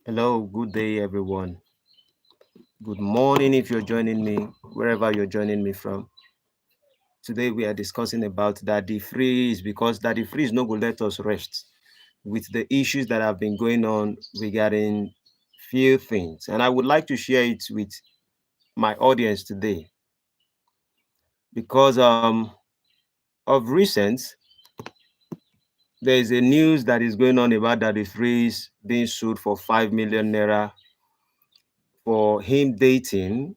Hello, good day, everyone. Good morning if you're joining me, wherever you're joining me from. Today we are discussing about Daddy Freeze because Daddy Freeze no go let us rest with the issues that have been going on regarding few things. And I would like to share it with my audience today because of recent there is a news that is going on about Daddy Freeze being sued for 5 million naira for him dating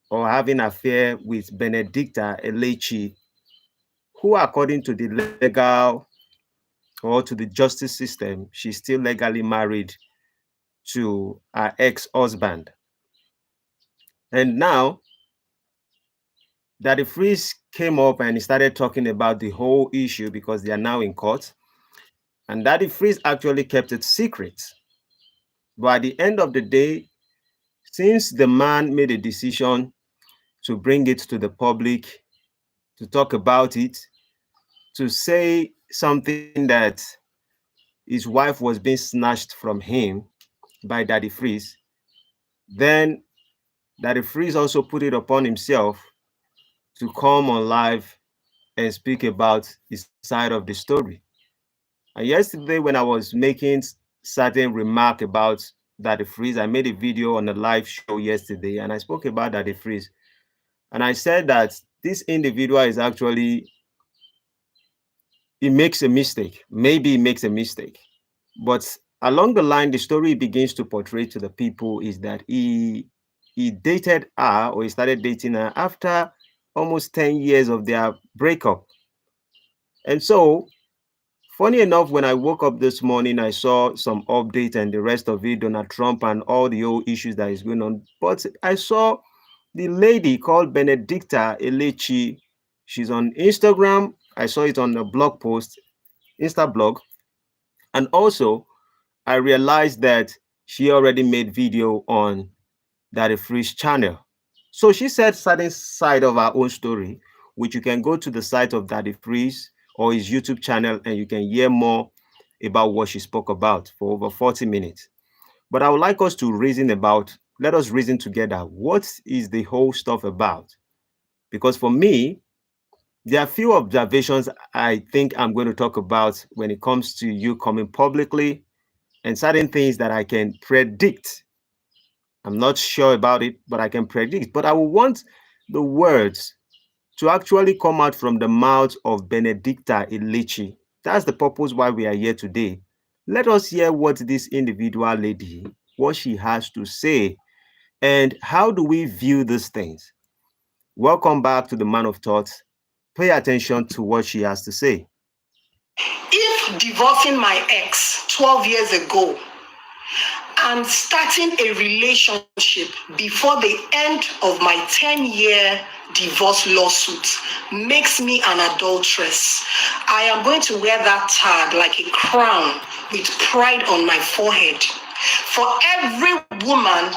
or having affair with Benedicta Elechi, who according to the legal or to the justice system, she's still legally married to her ex-husband. And now that the freeze came up and he started talking about the whole issue because they are now in court, and Daddy Freeze actually kept it secret. But at the end of the day, since the man made a decision to bring it to the public, to talk about it, to say something that his wife was being snatched from him by Daddy Freeze, then Daddy Freeze also put it upon himself to come on live and speak about his side of the story. And yesterday, when I was making certain remark about Daddy Freeze, I made a video on a live show yesterday and I spoke about Daddy Freeze. And I said that this individual is actually, he makes a mistake. Maybe he makes a mistake. But along the line, the story begins to portray to the people is that he dated her or he started dating her after almost 10 years of their breakup. And so, funny enough, when I woke up this morning, I saw some update and the rest of it, Donald Trump and all the old issues that is going on. But I saw the lady called Benedicta Elechi. She's on Instagram. I saw it on a blog post, Insta blog. And also, I realized that she already made video on Daddy Freeze channel. So she said certain side of her own story, which you can go to the site of Daddy Freeze or his YouTube channel and you can hear more about what she spoke about for over 40 minutes. But I would like us to reason about, let us reason together. What is the whole stuff about? Because for me, there are a few observations I think I'm going to talk about when it comes to you coming publicly and certain things that I can predict. I'm not sure about it, but I can predict. But I will want the words to actually come out from the mouth of Benedicta Ilichi. That's the purpose why we are here today. Let us hear what this individual lady, what she has to say, and how do we view these things. Welcome back to the Man of Thoughts. Pay attention to what she has to say. If divorcing my ex 12 years ago and starting a relationship before the end of my 10-year divorce lawsuit makes me an adulteress, I am going to wear that tag like a crown with pride on my forehead. For every woman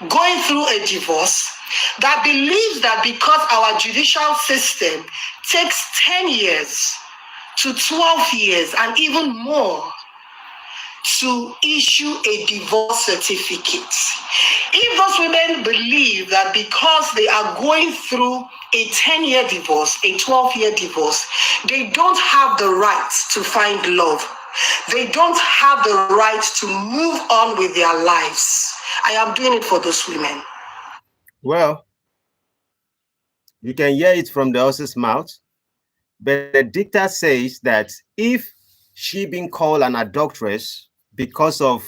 going through a divorce that believes that because our judicial system takes 10 years to 12 years and even more to issue a divorce certificate. If those women believe that because they are going through a 10-year divorce, a 12-year divorce, they don't have the right to find love, they don't have the right to move on with their lives, I am doing it for those women. Well, you can hear it from the horse's mouth. Benedicta says that if she being called an adulteress because of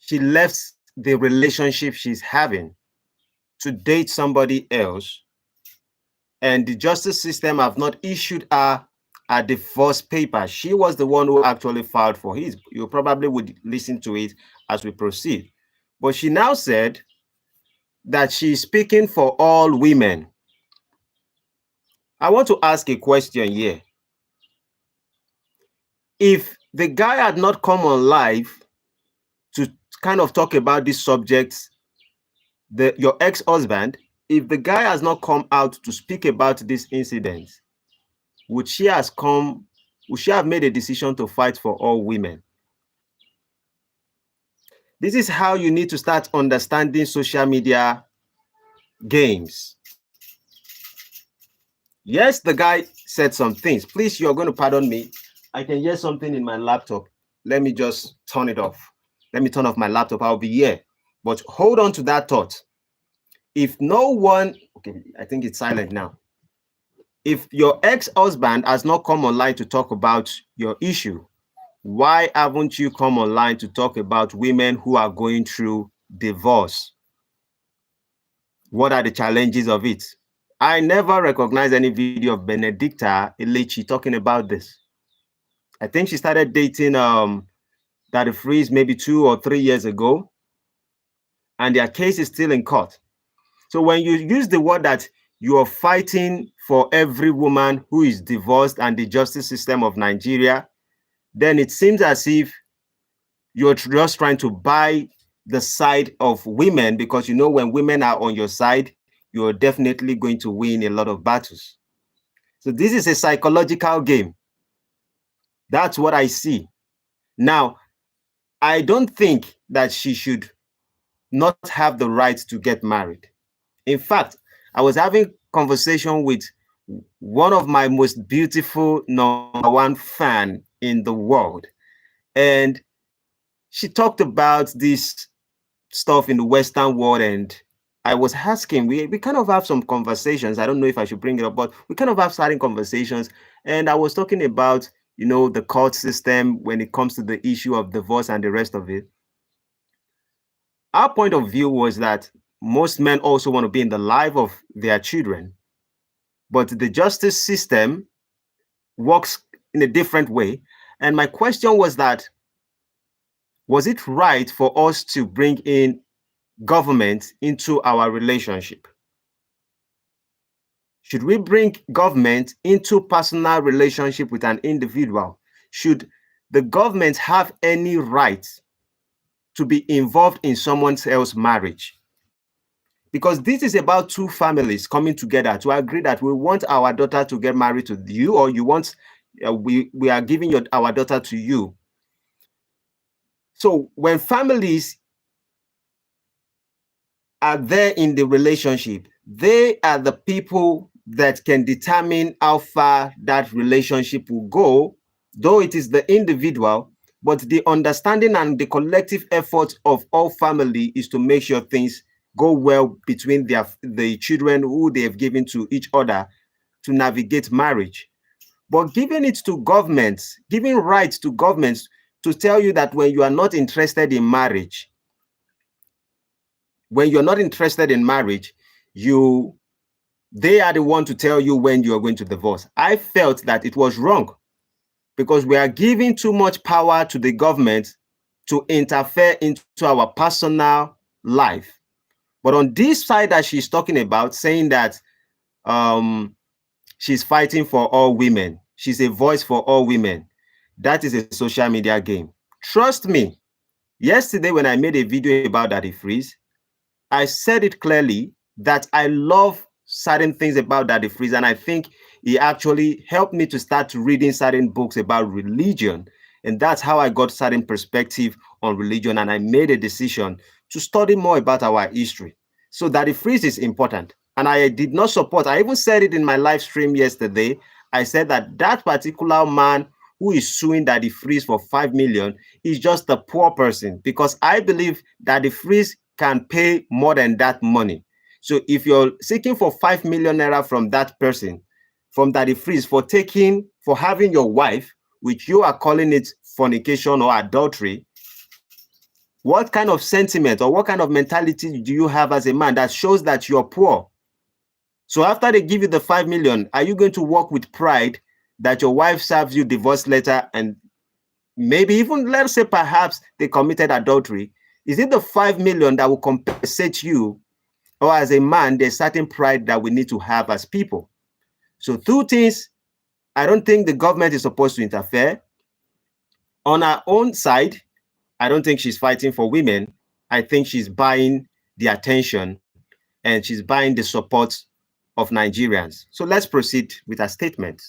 she left the relationship she's having to date somebody else, and the justice system have not issued her a divorce paper. She was the one who actually filed for his. You probably would listen to it as we proceed. But she now said that she's speaking for all women. I want to ask a question here. If the guy had not come on live to kind of talk about this subject, your ex-husband, if the guy has not come out to speak about this incident, would she have made a decision to fight for all women? This is how you need to start understanding social media games. Yes, the guy said some things. Please, you're going to pardon me. I can hear something in my laptop. Let me just turn it off. Let me turn off my laptop. I'll be here. But hold on to that thought. If no one, okay, I think it's silent now. If your ex-husband has not come online to talk about your issue, why haven't you come online to talk about women who are going through divorce? What are the challenges of it? I never recognized any video of Benedicta Elechi talking about this. I think she started dating Daddy Freeze maybe 2 or 3 years ago, and their case is still in court. So when you use the word that you are fighting for every woman who is divorced and the justice system of Nigeria, then it seems as if you're just trying to buy the side of women, because you know when women are on your side, you're definitely going to win a lot of battles. So this is a psychological game. That's what I see. Now, I don't think that she should not have the right to get married. In fact, I was having conversation with one of my most beautiful #1 fan in the world, and she talked about this stuff in the Western world, and I was asking, we kind of have some conversations. I don't know if I should bring it up, but we kind of have starting conversations, and I was talking about, you know, the court system when it comes to the issue of divorce and the rest of it. Our point of view was that most men also want to be in the life of their children, but the justice system works in a different way. And my question was that, was it right for us to bring in government into our relationship? Should we bring government into personal relationship with an individual? Should the government have any right to be involved in someone else's marriage? Because this is about two families coming together to agree that we want our daughter to get married to you, or you want, we are giving our daughter to you. So when families are there in the relationship, they are the people that can determine how far that relationship will go, though it is the individual, but the understanding and the collective effort of all family is to make sure things go well between the children who they have given to each other to navigate marriage. But giving it to governments, giving rights to governments to tell you that when you are not interested in marriage, they are the one to tell you when you are going to divorce. I felt that it was wrong, because we are giving too much power to the government to interfere into our personal life. But on this side that she's talking about, saying that she's fighting for all women, she's a voice for all women, that is a social media game. Trust me, yesterday when I made a video about Daddy Freeze, I said it clearly that I love certain things about Daddy Freeze, and I think he actually helped me to start reading certain books about religion, and that's how I got certain perspective on religion, and I made a decision to study more about our history. So Daddy Freeze is important, and I did not support. I even said it in my live stream yesterday. I said that that particular man who is suing Daddy Freeze for 5 million is just a poor person, because I believe Daddy Freeze can pay more than that money. So if you're seeking for 5 million naira from that person, from Daddy Freeze, for having your wife, which you are calling it fornication or adultery, what kind of sentiment or what kind of mentality do you have as a man that shows that you're poor? So after they give you the 5 million, are you going to walk with pride that your wife serves you divorce letter, and maybe even, let's say, perhaps they committed adultery? Is it the 5 million that will compensate you? Or as a man, there's certain pride that we need to have as people. So two things, I don't think the government is supposed to interfere. On her own side, I don't think she's fighting for women. I think she's buying the attention and she's buying the support of Nigerians. So let's proceed with her statement.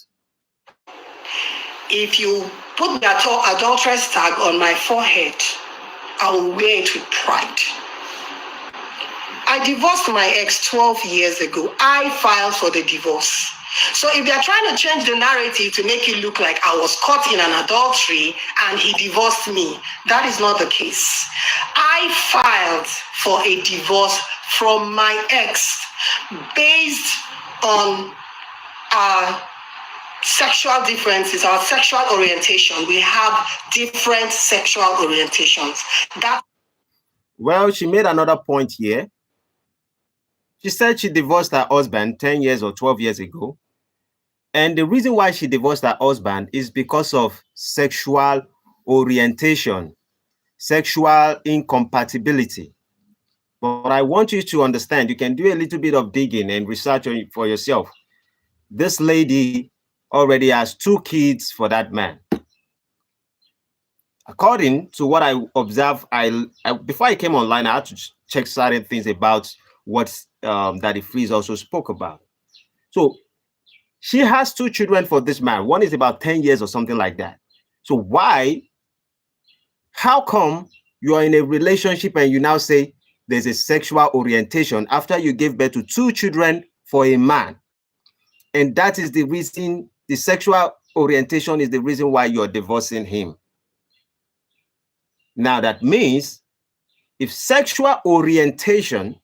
If you put the adulteress tag on my forehead, I will wear it with pride. I divorced my ex 12 years ago. I filed for the divorce. So if they're trying to change the narrative to make it look like I was caught in an adultery and he divorced me, that is not the case. I filed for a divorce from my ex based on our sexual differences, our sexual orientation. We have different sexual orientations. Well, she made another point here. She said she divorced her husband 10 years or 12 years ago. And the reason why she divorced her husband is because of sexual orientation, sexual incompatibility. But I want you to understand, you can do a little bit of digging and research for yourself. This lady already has 2 kids for that man. According to what I observed, before I came online, I had to check certain things about what Daddy Freeze also spoke about. So she has 2 children for this man. One is about 10 years or something like that. So how come you are in a relationship and you now say there's a sexual orientation after you gave birth to 2 children for a man? And that is the reason, the sexual orientation is the reason why you're divorcing him. Now that means if sexual orientation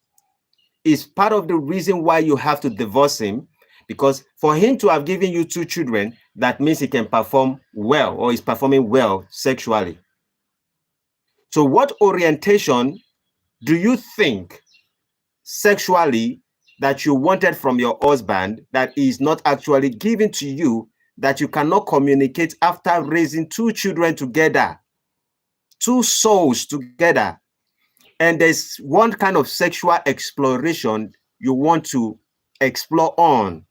is part of the reason why you have to divorce him, because for him to have given you 2 children, that means he can perform well or is performing well sexually. So what orientation do you think sexually that you wanted from your husband that is not actually given to you, that you cannot communicate after raising 2 children together, 2 souls together? And there's one kind of sexual exploration you want to explore on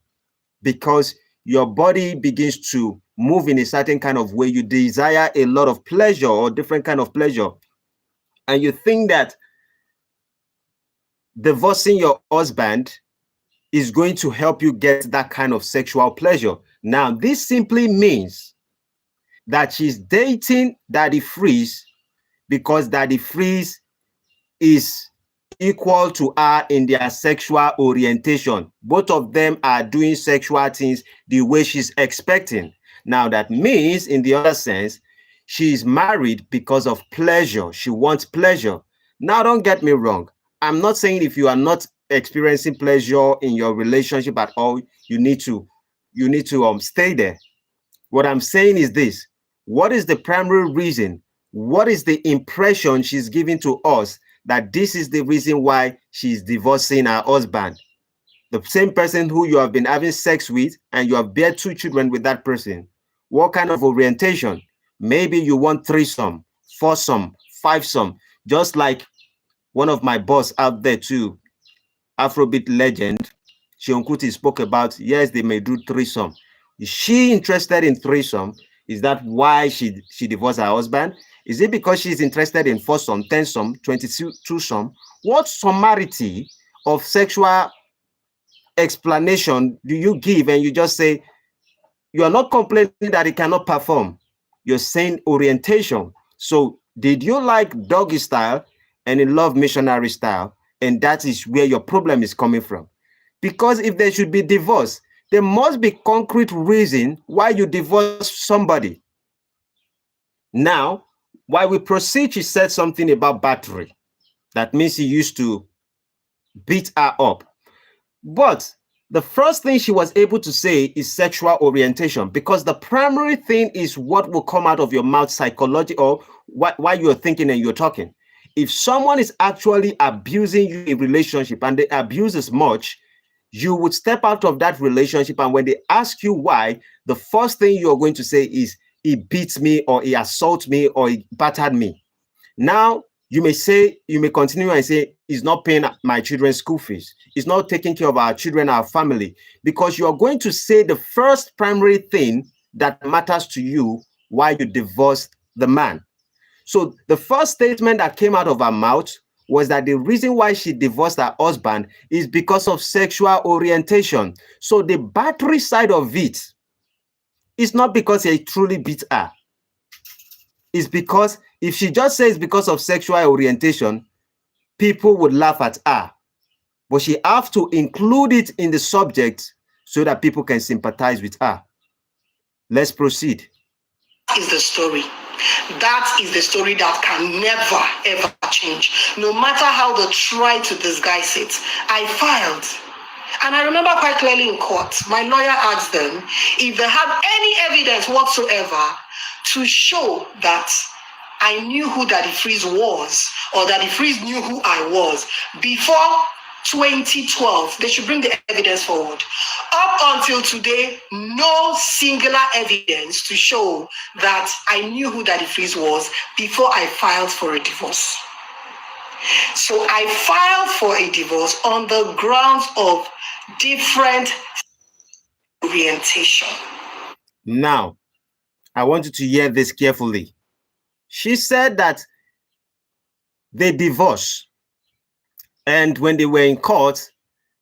because your body begins to move in a certain kind of way. You desire a lot of pleasure or different kind of pleasure. And you think that divorcing your husband is going to help you get that kind of sexual pleasure. Now, this simply means that she's dating Daddy Freeze because Daddy Freeze is equal to her in their sexual orientation. Both of them are doing sexual things the way she's expecting. Now, that means, in the other sense, she's married because of pleasure. She wants pleasure. Now, don't get me wrong. I'm not saying if you are not experiencing pleasure in your relationship at all, you need to stay there. What I'm saying is this: what is the primary reason? What is the impression she's giving to us that this is the reason why she's divorcing her husband? The same person who you have been having sex with and you have bear 2 children with that person. What kind of orientation? Maybe you want 3-some, 4-some, 5-some, just like one of my boss out there too, Afrobeat legend, Kuti, spoke about. Yes, they may do 3-some. Is she interested in 3-some? Is that why she divorced her husband? Is it because she's interested in 4-some, 10-some, 22-some? What summarity of sexual explanation do you give and you just say you are not complaining that he cannot perform? You're saying orientation. So did you like doggy style and you love missionary style? And that is where your problem is coming from. Because if there should be divorce, there must be concrete reason why you divorce somebody. Now, while we proceed, she said something about battery. That means he used to beat her up. But the first thing she was able to say is sexual orientation, because the primary thing is what will come out of your mouth psychologically, or while you're thinking and you're talking. If someone is actually abusing you in a relationship and they abuse as much, you would step out of that relationship, and when they ask you why, the first thing you're going to say is he beats me, or he assaults me, or he battered me. Now, you may continue and say, he's not paying my children's school fees. He's not taking care of our children, our family, because you're going to say the first primary thing that matters to you why you divorced the man. So the first statement that came out of her mouth was that the reason why she divorced her husband is because of sexual orientation. So the battery side of it is not because he truly beat her. It's because If she just says because of sexual orientation, people would laugh at her. But she have to include it in the subject so that people can sympathize with her. Let's proceed. Is the story. That is the story that can never, ever change. No matter how they try to disguise it. I filed. And I remember quite clearly in court, my lawyer asked them if they have any evidence whatsoever to show that I knew who Daddy Freeze was, or Daddy Freeze knew who I was before 2012. They should bring the evidence forward. Up until today, no singular evidence to show that I knew who Daddy Freeze was before I filed for a divorce. So I filed for a divorce on the grounds of different orientation. Now, I want you to hear this carefully. She said that they divorced, and when they were in court,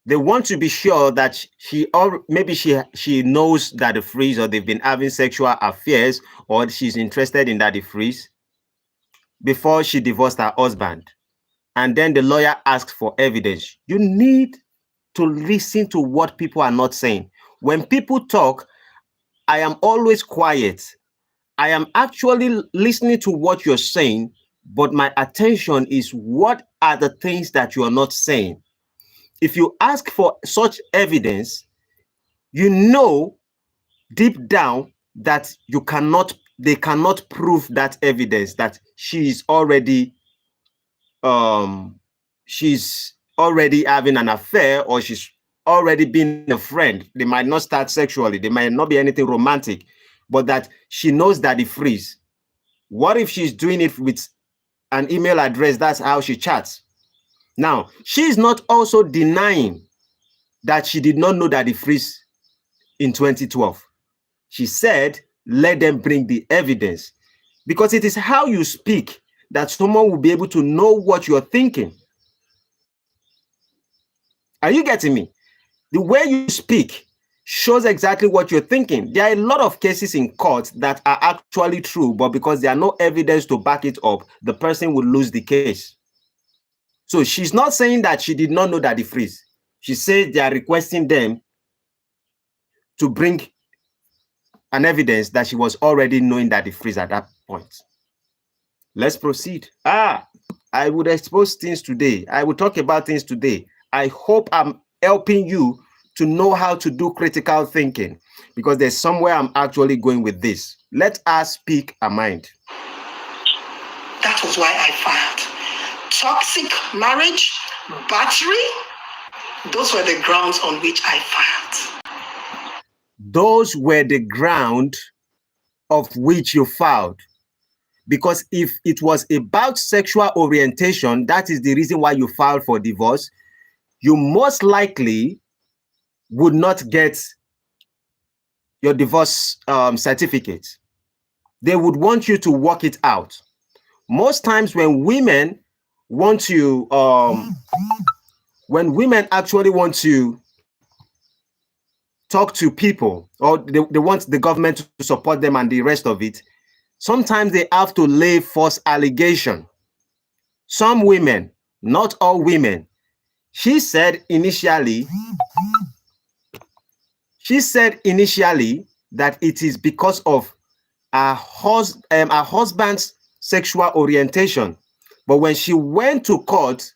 they want to be sure that she, or maybe she knows Daddy Freeze, or they've been having sexual affairs, or she's interested in Daddy Freeze before she divorced her husband. And then the lawyer asked for evidence. You need to listen to what people are not saying. When people talk, I am always quiet. I am actually listening to what you're saying, but my attention is what are the things that you are not saying. If you ask for such evidence, you know deep down that they cannot prove that evidence that she's already having an affair, or she's already been a friend. They might not start sexually, they might not be anything romantic, but that she knows Daddy Freeze. What if she's doing it with an email address? That's how she chats. Now, she's not also denying that she did not know Daddy Freeze in 2012. She said, let them bring the evidence, because it is how you speak that someone will be able to know what you're thinking. Are you getting me? The way you speak shows exactly what you're thinking. There are a lot of cases in court that are actually true, but because there are no evidence to back it up, the person will lose the case. So she's not saying that she did not know Daddy Freeze. She says they are requesting them to bring an evidence that she was already knowing Daddy Freeze at that point. Let's proceed. I would expose things today. I will talk about things today. I hope I'm helping you to know how to do critical thinking, because there's somewhere I'm actually going with this. Let us speak our mind. That was why I filed. Toxic marriage, battery, those were the grounds on which I filed. Those were the ground of which you filed. Because if it was about sexual orientation, that is the reason why you filed for divorce, you most likely would not get your divorce certificate. They would want you to work it out. Most times when women want to, when women actually want to talk to people, or they want the government to support them and the rest of it, sometimes they have to lay false allegation. Some women, not all women, she said initially that it is because of her husband's sexual orientation. But when she went to court,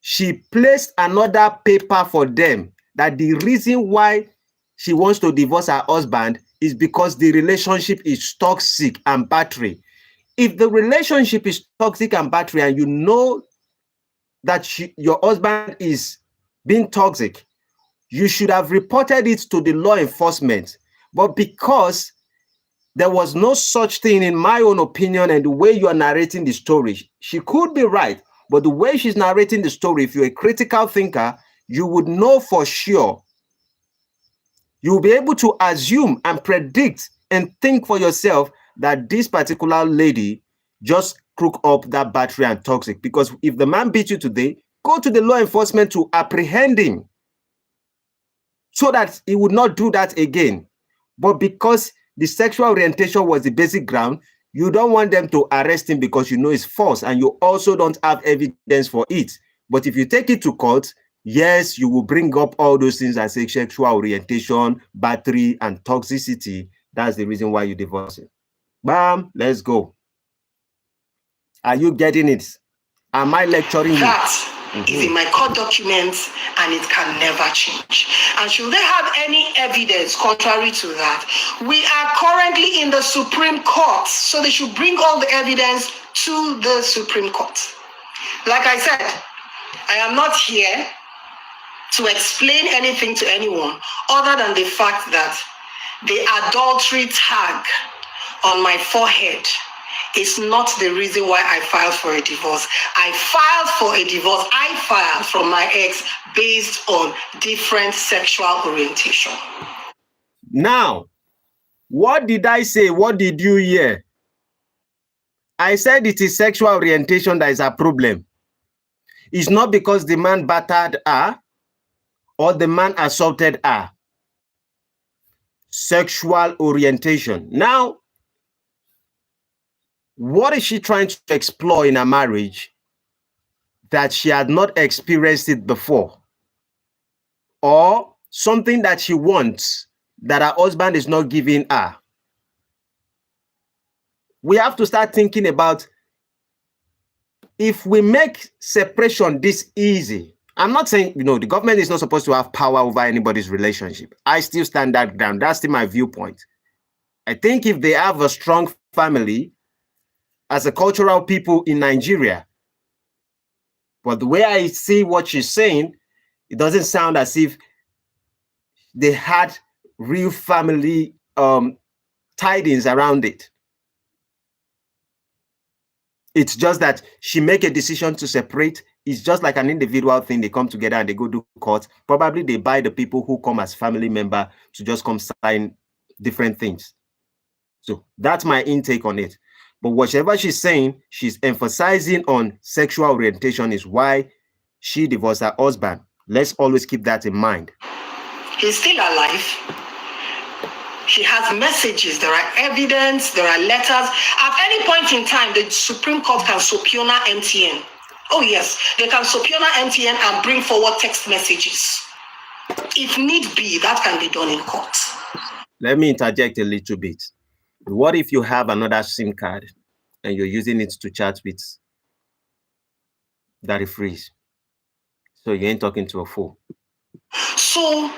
she placed another paper for them that the reason why she wants to divorce her husband is because the relationship is toxic and battery. If the relationship is toxic and battery, and you know that your husband is being toxic, you should have reported it to the law enforcement. But because there was no such thing, in my own opinion, and the way you are narrating the story, she could be right, but the way she's narrating the story, if you're a critical thinker, you would know for sure. You'll be able to assume and predict and think for yourself that this particular lady just crook up that battery and toxic. Because if the man beat you today, go to the law enforcement to apprehend him so that he would not do that again. But because the sexual orientation was the basic ground, You don't want them to arrest him because you know it's false and you also don't have evidence for it. But if you take it to court, yes, you will bring up all those things as sexual orientation, battery, and toxicity. That's the reason why you divorce him. Bam, let's go. Are you getting it? Am I lecturing you? That is in my court documents and it can never change. And should they have any evidence contrary to that, we are currently in the Supreme Court, so they should bring all the evidence to the Supreme Court. Like I said, I am not here to explain anything to anyone other than the fact that the adultery tag on my forehead is not the reason why I filed for a divorce. I filed for a divorce. I filed from my ex based on different sexual orientation. Now, what did I say? What did you hear? I said it is sexual orientation that is a problem. It's not because the man battered her or the man assaulted her. Sexual orientation. Now, what is she trying to explore in a marriage that she had not experienced it before? Or something that she wants that her husband is not giving her? We have to start thinking about, if we make separation this easy, I'm not saying, the government is not supposed to have power over anybody's relationship. I still stand that ground. That's still my viewpoint. I think if they have a strong family, as a cultural people in Nigeria, but the way I see what she's saying, it doesn't sound as if they had real family tidings around it. It's just that she make a decision to separate. It's just like an individual thing. They come together and they go do court. Probably they buy the people who come as family member to just come sign different things. So that's my intake on it. But whatever she's saying, she's emphasizing on sexual orientation is why she divorced her husband. Let's always keep that in mind. He's still alive. He has messages, there are evidence, there are letters. At any point in time, the Supreme Court can subpoena MTN. Oh yes, they can subpoena MTN and bring forward text messages. If need be, that can be done in court. Let me interject a little bit. What if you have another SIM card and you're using it to chat with Daddy Freeze? So you ain't talking to a fool. So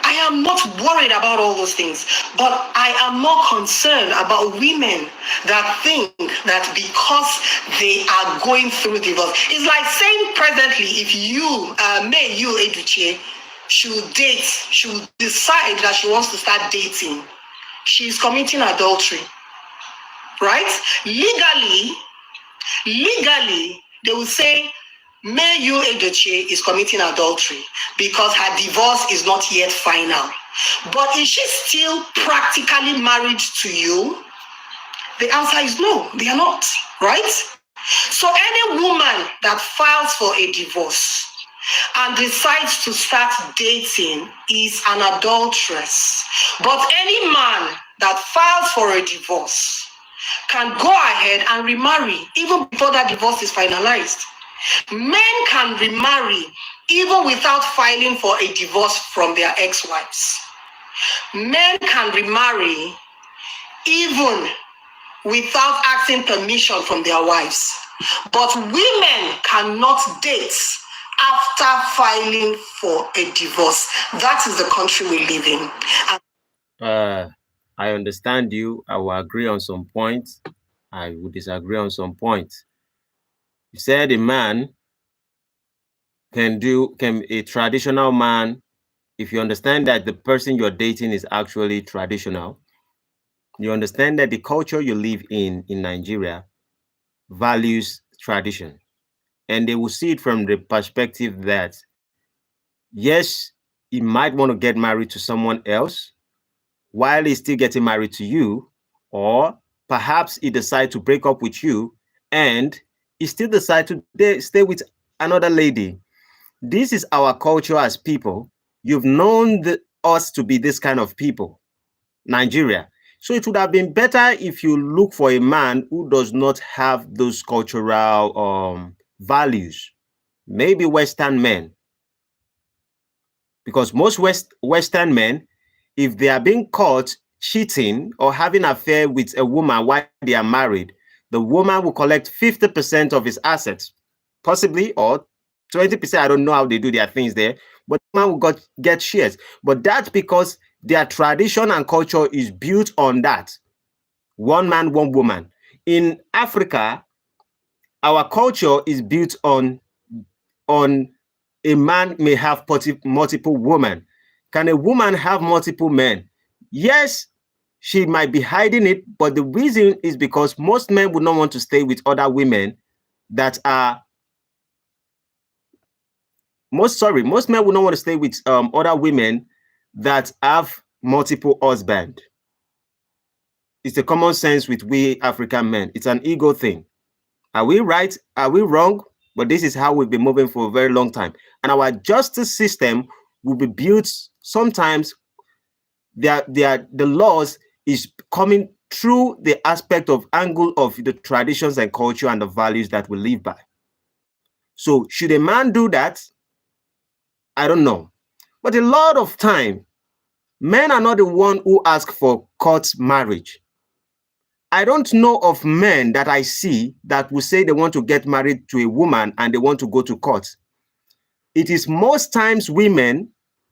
I am not worried about all those things, but I am more concerned about women that think that because they are going through divorce. It's like saying presently, if you, Eduche, should date, should decide that she wants to start dating, she's committing adultery, right? Legally, they will say, Mayu Edochie is committing adultery because her divorce is not yet final. But is she still practically married to you? The answer is no, they are not, right? So any woman that files for a divorce and decides to start dating is an adulteress. But any man that files for a divorce can go ahead and remarry even before that divorce is finalized. Men can remarry even without filing for a divorce from their ex-wives. Men can remarry even without asking permission from their wives. But women cannot date after filing for a divorce. That is the country we live in. I understand you. I will agree on some points. I will disagree on some points. You said a man can a traditional man, if you understand that the person you're dating is actually traditional, you understand that the culture you live in Nigeria values tradition. And they will see it from the perspective that, yes, he might want to get married to someone else while he's still getting married to you, or perhaps he decides to break up with you and he still decides to stay with another lady. This is our culture as people. You've known us to be this kind of people. Nigeria, So it would have been better if you look for a man who does not have those cultural values, maybe Western men, because most Western men, if they are being caught cheating or having an affair with a woman while they are married, the woman will collect 50% of his assets, possibly, or 20%. I don't know how they do their things there, but the man will get shares. But that's because their tradition and culture is built on that. One man, one woman. In Africa, our culture is built on a man may have multiple women. Can a woman have multiple men? Yes, she might be hiding it, but the reason is because most men would not want to stay with other women that are most men would not want to stay with other women that have multiple husbands. It's a common sense with we African men. It's an ego thing. Are we right? Are we wrong? But this is how we've been moving for a very long time. And our justice system will be built sometimes. The laws is coming through the aspect of angle of the traditions and culture and the values that we live by. So should a man do that? I don't know. But a lot of time, men are not the one who ask for court marriage. I don't know of men that I see that will say they want to get married to a woman and they want to go to court. It is most times women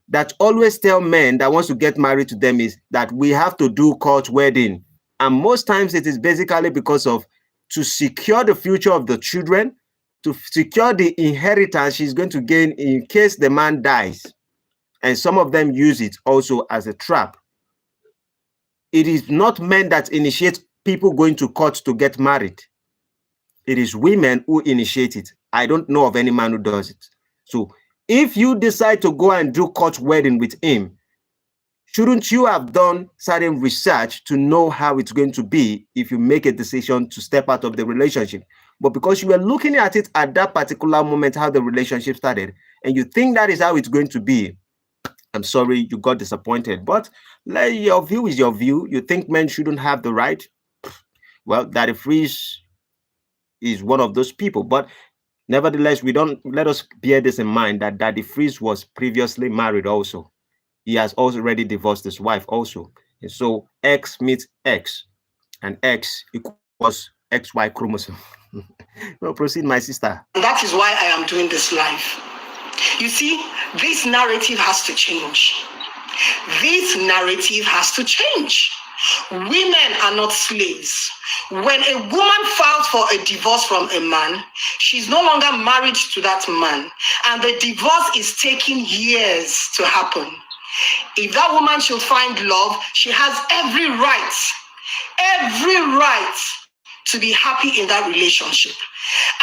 that always tell men that wants to get married to them is that we have to do court wedding. And most times it is basically because of to secure the future of the children, to secure the inheritance she's going to gain in case the man dies. And some of them use it also as a trap. It is not men that initiate people going to court to get married. It is women who initiate it. I don't know of any man who does it. So if you decide to go and do court wedding with him, shouldn't you have done certain research to know how it's going to be if you make a decision to step out of the relationship? But because you were looking at it at that particular moment, how the relationship started, and you think that is how it's going to be, I'm sorry, you got disappointed. But your view is your view. You think men shouldn't have the right? Well, Daddy Freeze is one of those people. But nevertheless, let us bear this in mind that Daddy Freeze was previously married also. He has already divorced his wife also. And so X meets X, and X equals XY chromosome. Well, proceed, my sister. That is why I am doing this live. You see, this narrative has to change. This narrative has to change. Women are not slaves. When a woman files for a divorce from a man, she's no longer married to that man, and the divorce is taking years to happen. If that woman should find love, she has every right to be happy in that relationship.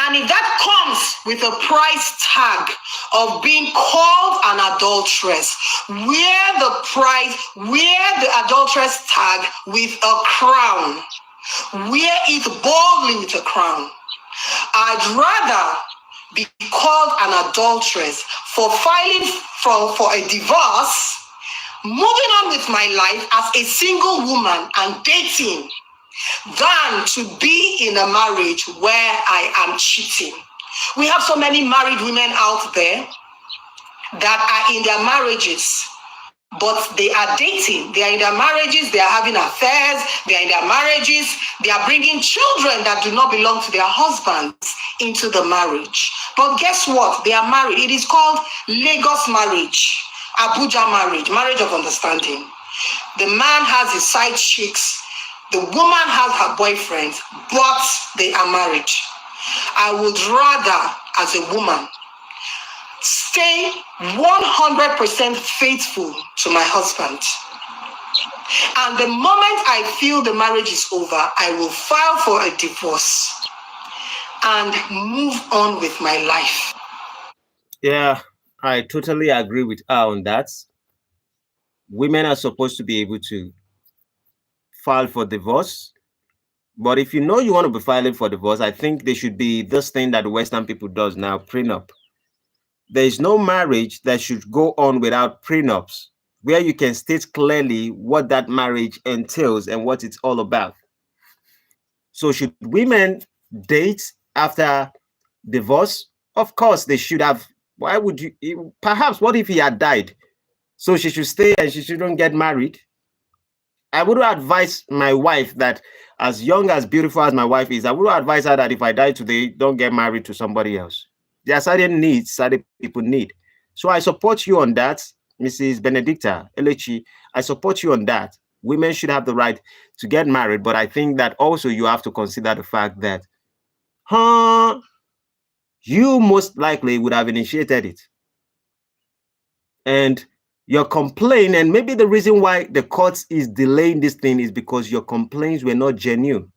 And if that comes with a price tag of being called an adulteress, wear the adulteress tag with a crown. Wear it boldly with a crown. I'd rather be called an adulteress for filing for a divorce, moving on with my life as a single woman and dating, than to be in a marriage where I am cheating. We have so many married women out there that are in their marriages, but they are dating. They are in their marriages, they are having affairs, they are in their marriages, they are bringing children that do not belong to their husbands into the marriage. But guess what? They are married. It is called Lagos marriage, Abuja marriage, marriage of understanding. The man has his side chicks, the woman has her boyfriend, but they are married. I would rather, as a woman, stay 100% faithful to my husband. And the moment I feel the marriage is over, I will file for a divorce and move on with my life. Yeah, I totally agree with her on that. Women are supposed to be able to file for divorce. But if you know you want to be filing for divorce, I think there should be this thing that the Western people does now, prenup. There is no marriage that should go on without prenups. where you can state clearly what that marriage entails and what it's all about. So should women date after divorce? Of course they should have. Why would you? Perhaps what if he had died? So she should stay and she shouldn't get married. I would advise my wife that, as young as beautiful as my wife is, I would advise her that if I die today, don't get married to somebody else. There are certain needs certain people need. So I support you on that, Mrs. Benedicta Elechi. I support you on that. Women should have the right to get married, but I think that also you have to consider the fact that, huh, you most likely would have initiated it. And your complaint, and maybe the reason why the court is delaying this thing is because your complaints were not genuine.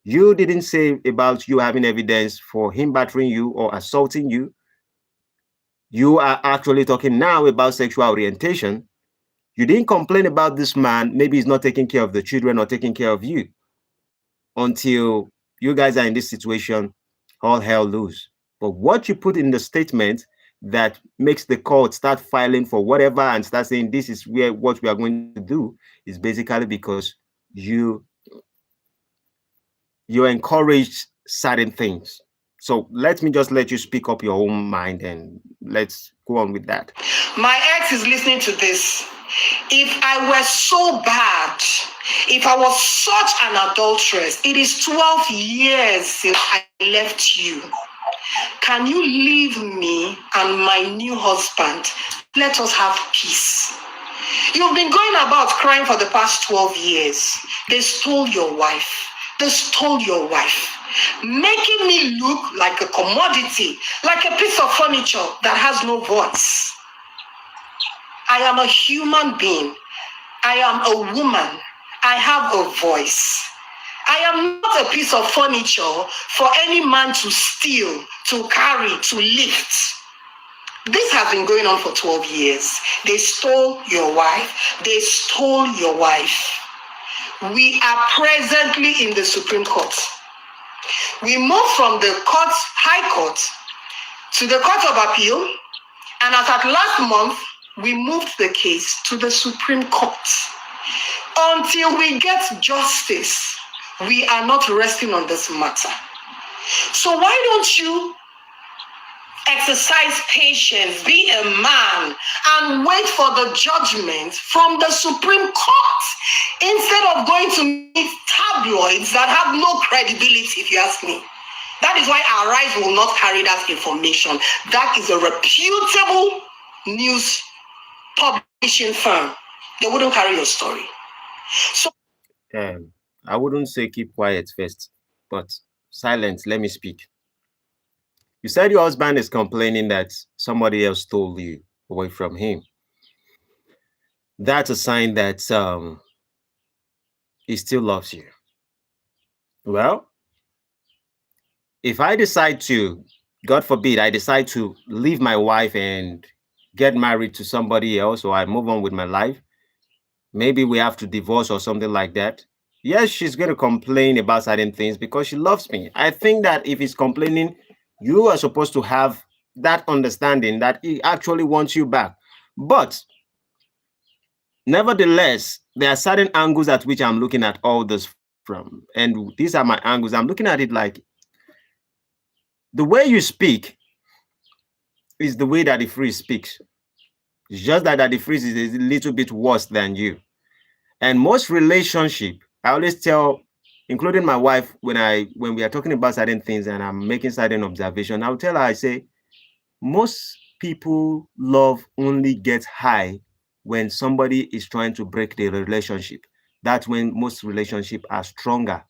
You didn't say about you having evidence for him battering you or assaulting you. You are actually talking now about sexual orientation. You didn't complain about this man. Maybe he's not taking care of the children or taking care of you until you guys are in this situation, all hell loose. But what you put in the statement that makes the court start filing for whatever and start saying this is where what we are going to do is basically because you encourage certain things. So let me just let you speak up your own mind and let's go on with that. My ex is listening to this. If I were so bad, if I was such an adulteress, it is 12 years since I left you. Can you leave me and my new husband? Let us have peace. You've been going about crying for the past 12 years. They stole your wife. They stole your wife, making me look like a commodity, like a piece of furniture that has no voice. I am a human being. I am a woman. I have a voice. I am not a piece of furniture for any man to steal, to carry, to lift. This has been going on for 12 years. They stole your wife. They stole your wife. We are presently in the Supreme Court. We moved from the High Court to the Court of Appeal, and as at last month, we moved the case to the Supreme Court. Until we get justice, we are not resting on this matter. So why don't you exercise patience, be a man, and wait for the judgment from the Supreme Court instead of going to meet tabloids that have no credibility, if you ask me. That is why our Rise will not carry that information. That is a reputable news publishing firm. They wouldn't carry your story. So I wouldn't say keep quiet first, but silence, let me speak. You said your husband is complaining that somebody else stole you away from him. That's a sign that he still loves you. Well, if I decide to, God forbid, I decide to leave my wife and get married to somebody else, or I move on with my life, maybe we have to divorce or something like that. Yes, she's going to complain about certain things because she loves me. I think that if he's complaining, you are supposed to have that understanding that he actually wants you back. But nevertheless, there are certain angles at which I'm looking at all this from. And these are my angles. I'm looking at it like the way you speak is the way that the free speaks. It's just that the free is a little bit worse than you. And most relationship, I always tell, including my wife, when we are talking about certain things and I'm making certain observation, I'll tell her, I say, most people love only gets high when somebody is trying to break the relationship. That's when most relationships are stronger.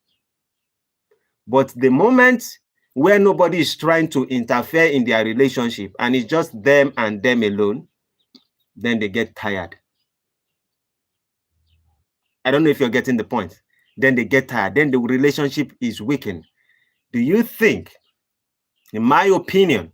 But the moment where nobody is trying to interfere in their relationship and it's just them and them alone, then they get tired. I don't know if you're getting the point. Then they get tired. Then the relationship is weakened. Do you think, in my opinion,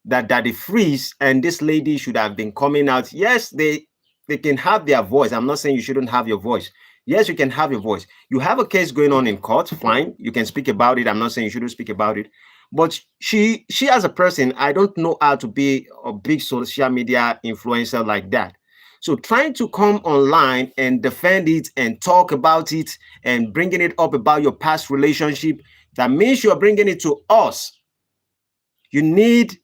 that Daddy Freeze and this lady should have been coming out? Yes, they can have their voice. I'm not saying you shouldn't have your voice. Yes, you can have your voice. You have a case going on in court, fine. You can speak about it. I'm not saying you shouldn't speak about it. But she as a person, I don't know how to be a big social media influencer like that. So trying to come online and defend it and talk about it and bringing it up about your past relationship, that means you're bringing it to us. You need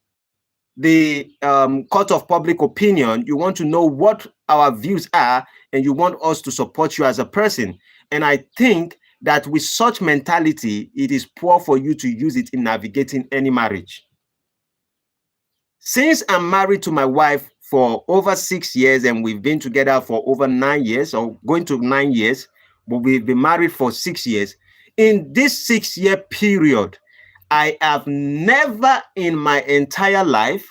the court of public opinion. You want to know what our views are, and you want us to support you as a person. And I think that with such mentality, it is poor for you to use it in navigating any marriage. Since I'm married to my wife for over 6 years and we've been together for over 9 years, or going to 9 years, but we've been married for 6 years. In this 6-year period, I have never in my entire life,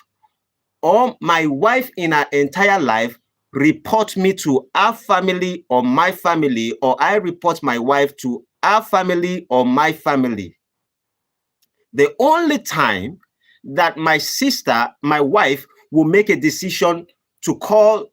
or my wife in her entire life, report me to our family or my family, or I report my wife to our family or my family. The only time that my sister, my wife, will make a decision to call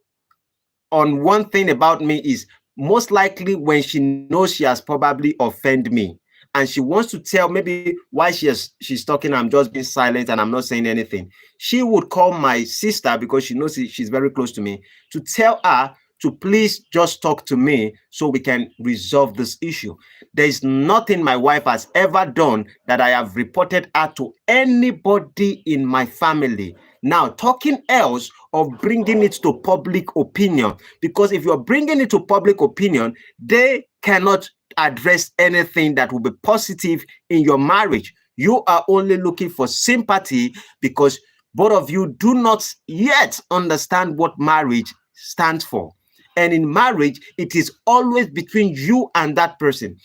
on one thing about me is most likely when she knows she has probably offended me, and she wants to tell maybe why she's talking, I'm just being silent and I'm not saying anything. She would call my sister, because she knows she's very close to me, to tell her to please just talk to me so we can resolve this issue. There's nothing my wife has ever done that I have reported her to anybody in my family. Now, talking else of bringing it to public opinion, because if you're bringing it to public opinion, they cannot address anything that will be positive in your marriage. You are only looking for sympathy because both of you do not yet understand what marriage stands for. And in marriage, it is always between you and that person.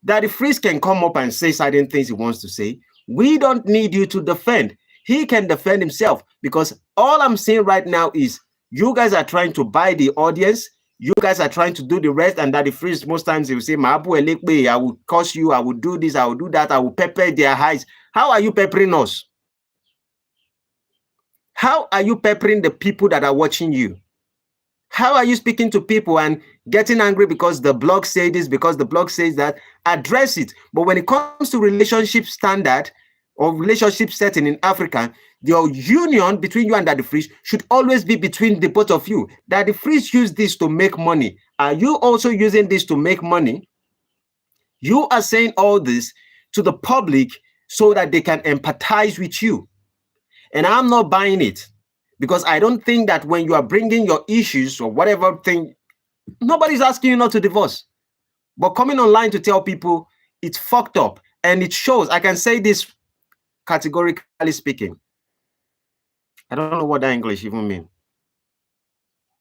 Daddy Freeze can come up and say certain things he wants to say. We don't need you to defend. He can defend himself, because all I'm saying right now is you guys are trying to buy the audience. You guys are trying to do the rest, and Daddy Freeze most times he will say, I will curse you, I will do this, I will do that, I will pepper their eyes. How are you peppering us? How are you peppering the people that are watching you? How are you speaking to people and getting angry because the blog says this, because the blog says that? Address it. But when it comes to relationship standard or relationship setting in Africa, your union between you and Daddy Freeze should always be between the both of you. Daddy Freeze used this to make money. Are you also using this to make money? You are saying all this to the public so that they can empathize with you. And I'm not buying it, because I don't think that when you are bringing your issues or whatever thing, nobody's asking you not to divorce. But coming online to tell people, it's fucked up. And it shows. I can say this categorically speaking. I don't know what that English even means.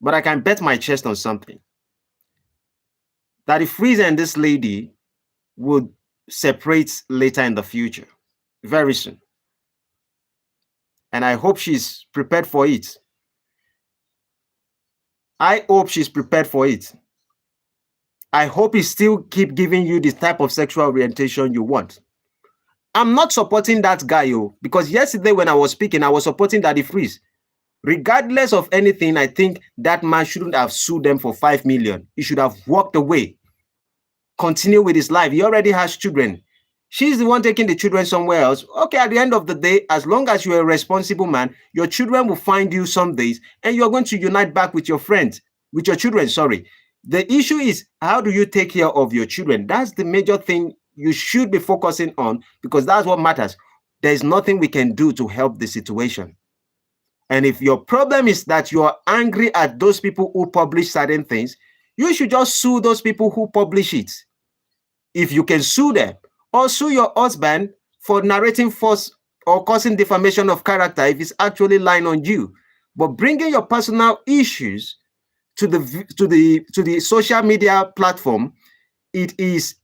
But I can bet my chest on something. That if Freeze and this lady would separate later in the future, very soon. And I hope she's prepared for it. I hope she's prepared for it. I hope he still keep giving you the type of sexual orientation you want. I'm not supporting that guy, because yesterday when I was speaking, I was supporting Daddy Freeze. Regardless of anything, I think that man shouldn't have sued them for 5 million. He should have walked away, continue with his life. He already has children. She's the one taking the children somewhere else. Okay, at the end of the day, as long as you're a responsible man, your children will find you some days and you're going to unite back with your friends, with your children, sorry. The issue is, how do you take care of your children? That's the major thing you should be focusing on, because that's what matters. There's nothing we can do to help the situation. And if your problem is that you're angry at those people who publish certain things, you should just sue those people who publish it. If you can sue them, or sue your husband for narrating false or causing defamation of character if it's actually lying on you. But bringing your personal issues to the social media platform, it is,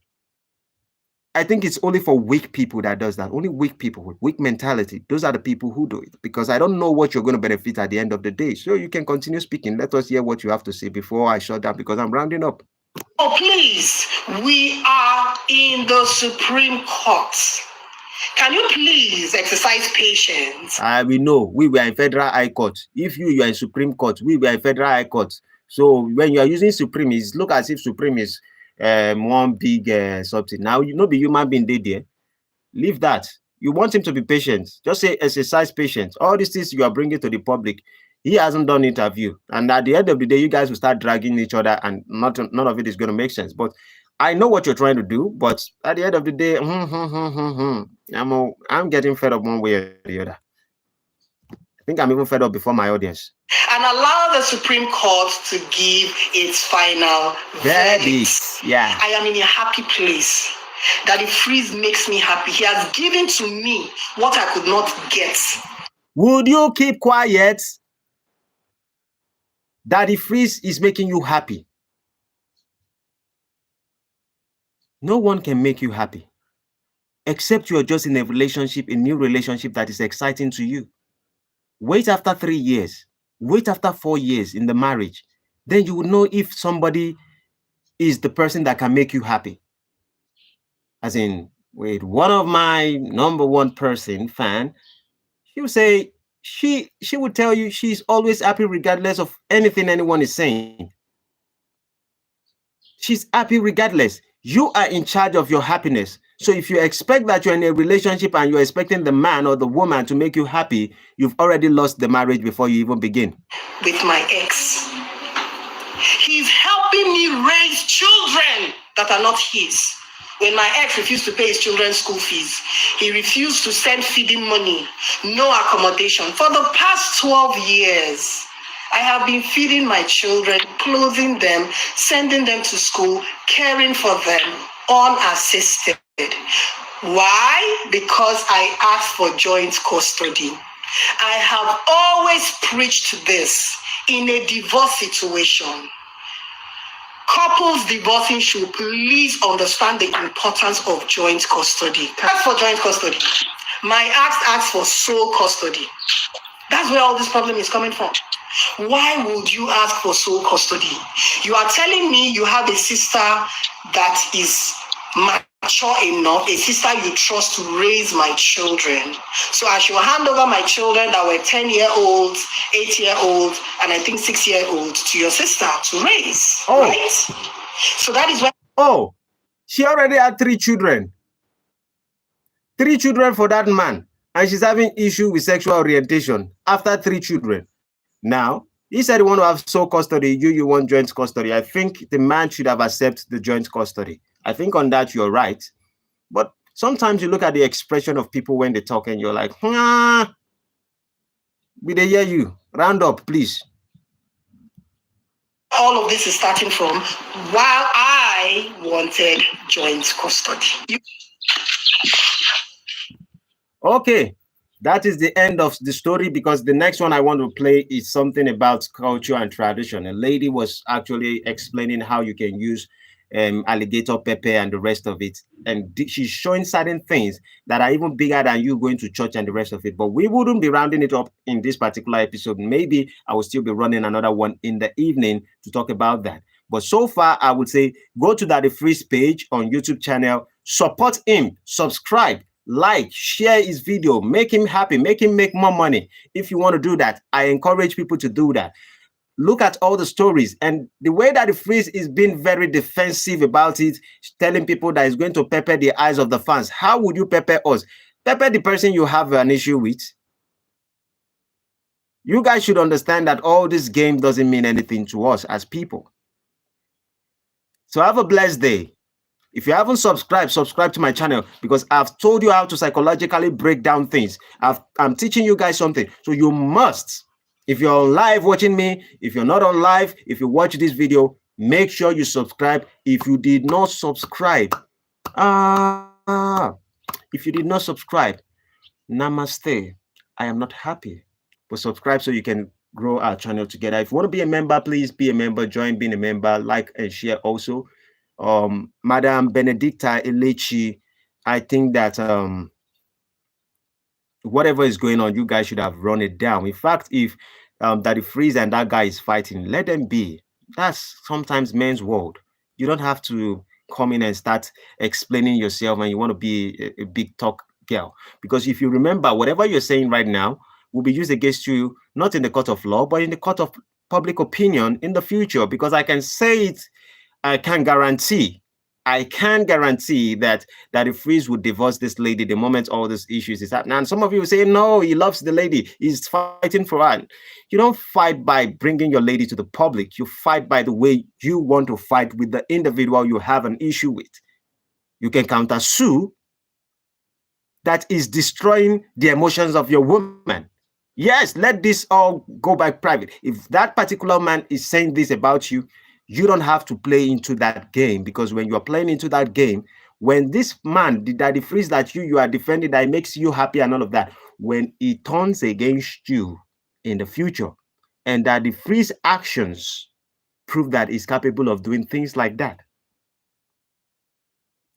I think it's only for weak people that does that. Only weak people with weak mentality. Those are the people who do it, because I don't know what you're going to benefit at the end of the day. So you can continue speaking. Let us hear what you have to say before I shut down, because I'm rounding up. Oh, please, we are in the Supreme Court. Can you please exercise patience? We know we were in Federal High Court. If you are in Supreme Court, we were in Federal High Court. So when you are using Supreme, it look as if Supreme is one big something. Now, you know, the human being there. Leave that. You want him to be patient. Just say exercise patience. All these things you are bringing to the public, He hasn't done interview. And at the end of the day, you guys will start dragging each other and none of it is going to make sense. But I know what you're trying to do. But at the end of the day, I'm getting fed up one way or the other. I think I'm even fed up before my audience. And allow the Supreme Court to give its final verdict. Yeah. I am in a happy place. Daddy Freeze makes me happy. He has given to me what I could not get. Would you keep quiet? Daddy Freeze is making you happy. No one can make you happy. Except you're just in a relationship, a new relationship that is exciting to you. Wait after 3 years. Wait after 4 years in the marriage. Then you will know if somebody is the person that can make you happy. As in, wait, one of my number one fan, she would say, she would tell you she's always happy regardless of anything anyone is saying. She's happy regardless. You are in charge of your happiness. So if you expect that you're in a relationship and you're expecting the man or the woman to make you happy, you've already lost the marriage before you even begin. With my ex, he's helping me raise children that are not his. When my ex refused to pay his children's school fees, he refused to send feeding money, no accommodation. For the past 12 years, I have been feeding my children, clothing them, sending them to school, caring for them, unassisted. Why? Because I asked for joint custody. I have always preached this in a divorce situation. Couples divorcing should please understand the importance of joint custody. As for joint custody, my ex asked for sole custody. That's where all this problem is coming from. Why would you ask for sole custody? You are telling me you have a sister that is mature enough, a sister you trust to raise my children. So I should hand over my children that were 10-year-olds, 8-year-olds, and I think 6-year-olds to your sister to raise, right? So that is why. Oh, she already had 3 children. 3 children for that man. And she's having issue with sexual orientation after 3 children. Now, he said he want to have sole custody, you want joint custody. I think the man should have accepted the joint custody. I think on that you're right. But sometimes you look at the expression of people when they talk and you're like, we they hear you. Round up, please. All of this is starting from while I wanted joint custody. Okay, that is the end of the story, because the next one I want to play is something about culture and tradition. A lady was actually explaining how you can use alligator pepper and the rest of it, and she's showing certain things that are even bigger than you going to church and the rest of it. But we wouldn't be rounding it up in this particular episode. Maybe I will still be running another one in the evening to talk about that. But so far, I would say go to Daddy Freeze page on YouTube channel, support him, subscribe, like, share his video, make him happy, make him make more money. If you want to do that, I encourage people to do that. Look at all the stories, and the way that the Freeze is being very defensive about it, telling people that he's going to pepper the eyes of the fans. How would you pepper us? Pepper the person you have an issue with. You guys should understand that all this game doesn't mean anything to us as people. So have a blessed day. If you haven't subscribed, subscribe to my channel, because I've told you how to psychologically break down things. I'm teaching you guys something. So you must, if you're on live watching me, if you're not on live, if you watch this video, make sure you subscribe. If you did not subscribe, if you did not subscribe, namaste. I am not happy. But subscribe so you can grow our channel together. If you want to be a member, please be a member. Join being a member. Like and share also. Madam Benedicta Elechi, I think that whatever is going on, you guys should have run it down. In fact, if Daddy Freeze and that guy is fighting, let them be. That's sometimes men's world. You don't have to come in and start explaining yourself and you want to be a big talk girl. Because if you remember, whatever you're saying right now will be used against you, not in the court of law, but in the court of public opinion in the future. Because I can say it, I can guarantee I can guarantee that the Freeze would divorce this lady the moment all these issues is happening. And some of you will say, no, he loves the lady. He's fighting for her. You don't fight by bringing your lady to the public. You fight by the way you want to fight with the individual you have an issue with. You can counter sue that is destroying the emotions of your woman. Yes, let this all go by private. If that particular man is saying this about you, you don't have to play into that game, because when you're playing into that game, when this man, the Daddy Freeze that you are defending, that makes you happy and all of that, when he turns against you in the future, and Daddy Freeze actions prove that he's capable of doing things like that,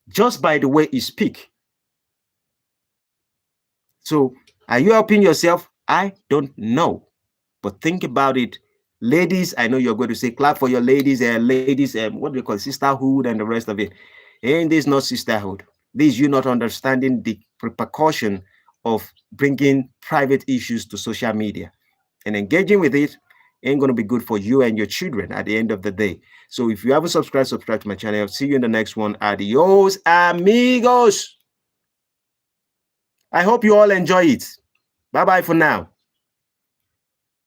just by the way he speaks. So are you helping yourself? I don't know. But think about it. Ladies, I know you're going to say, clap for your ladies, what do you call sisterhood and the rest of it. Ain't this not sisterhood? This is you not understanding the repercussion of bringing private issues to social media. And engaging with it ain't going to be good for you and your children at the end of the day. So if you haven't subscribed to my channel. I'll see you in the next one. Adios, amigos. I hope you all enjoy it. Bye-bye for now.